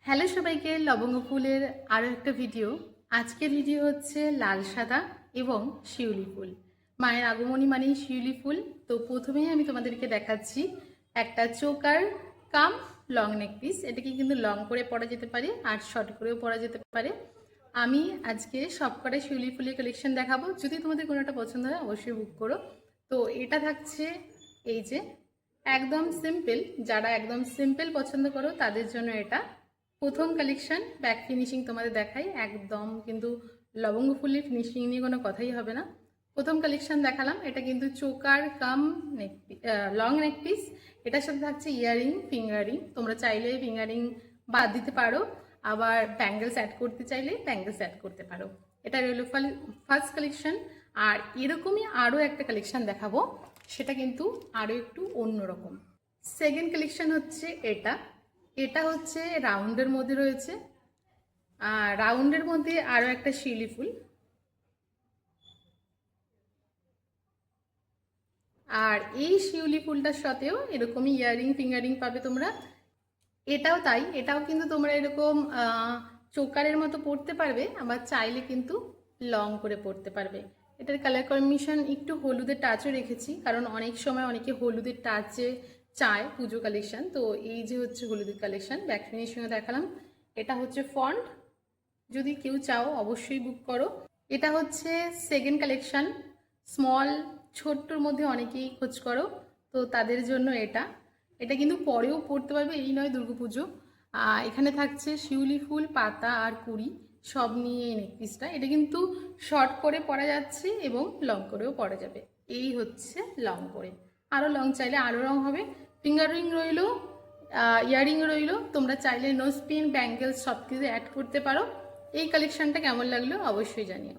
Hello সবাইকে, লবঙ্গ ফুলের আরও একটা ভিডিও। আজকের ভিডিও হচ্ছে লাল সাদা এবং শিউলি ফুল। মায়ের আগমনী মানেই শিউলি ফুল। তো প্রথমেই আমি তোমাদেরকে দেখাচ্ছি একটা চোকার কাম লং নেক পিস। এটাকে কিন্তু লং করে পরা যেতে পারে আর শর্ট করেও পরা যেতে পারে। আমি আজকে সবকটা শিউলি ফুলের কালেকশন দেখাবো। যদি তোমাদের কোনোটা পছন্দ হয় অবশ্যই বুক করো। তো এটা থাকছে এই যে একদম সিম্পল, যারা একদম সিম্পল পছন্দ করো তাদের জন্য এটা প্রথম কালেকশন। ব্যাক ফিনিশিং তোমাদের দেখাই, একদম কিন্তু লবঙ্গ ফুলের ফিনিশিং নিয়ে কোনো কথাই হবে না। প্রথম কালেকশন দেখালাম, এটা কিন্তু চোকার কাম নেক লং নেক পিস। এটার সাথে থাকছে ইয়ারিং, ফিঙ্গারিং। তোমরা চাইলে ফিঙ্গারিং বাদ দিতে পারো, আবার ব্যাঙ্গেলস অ্যাড করতে চাইলে ব্যাঙ্গেলস অ্যাড করতে পারো। এটা রইল ফার্স্ট কালেকশন। আর এরকমই আরও একটা কালেকশন দেখাবো, সেটা কিন্তু আরও একটু অন্যরকম। সেকেন্ড কালেকশন হচ্ছে এটা। এটা হচ্ছে রাউন্ডের মধ্যে রয়েছে, আর রাউন্ডের মধ্যে আরও একটা শিউলি ফুল। আর এই শিউলি ফুলটার সাথেও এরকমই ইয়ারিং ফিঙ্গারিং পাবে তোমরা। এটাও তাই, এটাও কিন্তু তোমরা এরকম চোকারের মতো পরতে পারবে, আবার চাইলে কিন্তু লং করে পরতে পারবে। এটার কালার কম্বিনেশন একটু হলুদের টাচও রেখেছি, কারণ অনেক সময় অনেকে হলুদের টাচে চায় পুজো কালেকশন। তো এই যে হচ্ছে হলুদের কালেকশন, ব্যাক ফিনিশিংয়ে দেখালাম। এটা হচ্ছে ফন্ট, যদি কেউ চাও অবশ্যই বুক করো। এটা হচ্ছে সেকেন্ড কালেকশন। স্মল ছোট্টর মধ্যে অনেকেই খোঁজ করো, তো তাদের জন্য এটা। এটা কিন্তু পরেও পড়তে পারবে, এই নয় দুর্গাপুজো। এখানে থাকছে শিউলি ফুল, পাতা আর কুড়ি সব নিয়ে এই নেকপিসটা। এটা কিন্তু শর্ট করে পরা যাচ্ছে এবং লং করেও পরা যাবে। এই হচ্ছে লং করে, আরও লং চাইলে আরও রং হবে। ফিঙ্গার রিং রইলো, ইয়ারিং রইলো। তোমরা চাইলে নোজ পিন ব্যাঙ্গেলস সব কিছু অ্যাড করতে পারো। এই কালেকশনটা কেমন লাগলো অবশ্যই জানিও।